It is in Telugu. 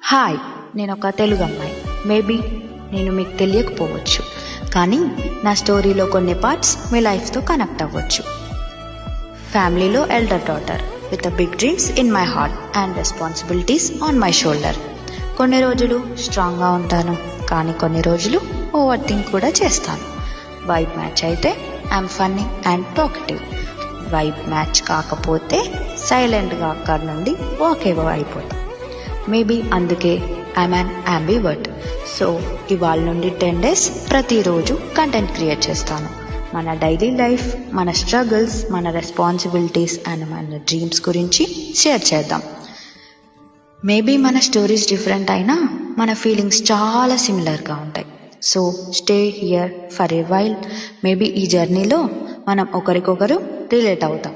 హాయ్, నేను ఒక తెలుగు అమ్మాయి. మేబీ నేను మీకు తెలియకపోవచ్చు, కానీ నా స్టోరీలో కొన్ని పార్ట్స్ మీ లైఫ్తో కనెక్ట్ అవ్వచ్చు. ఫ్యామిలీలో elder daughter with big dreams in my heart and responsibilities on my shoulder. కొన్ని రోజులు స్ట్రాంగ్గా ఉంటాను, కానీ కొన్ని రోజులు ఓవర్ థింక్ కూడా చేస్తాను. వైబ్ మ్యాచ్ అయితే I'm funny and talkative. Vibe match కాకపోతే సైలెంట్గా అక్కడి నుండి వాక్ అవే అయిపోతాం. మేబీ అందుకే ఐఎమ్ అన్ అంబివర్ట్. సో ఇవాళ నుండి 10 days ప్రతిరోజు కంటెంట్ క్రియేట్ చేస్తాను. మన డైలీ లైఫ్, మన స్ట్రగుల్స్, మన రెస్పాన్సిబిలిటీస్ అండ్ మన డ్రీమ్స్ గురించి షేర్ చేద్దాం. మేబీ మన స్టోరీస్ డిఫరెంట్ అయినా మన ఫీలింగ్స్ చాలా సిమిలర్గా ఉంటాయి. So stay here for a while. Maybe ఈ జర్నీలో మనం ఒకరికొకరు రిలేట్ అవుతాం.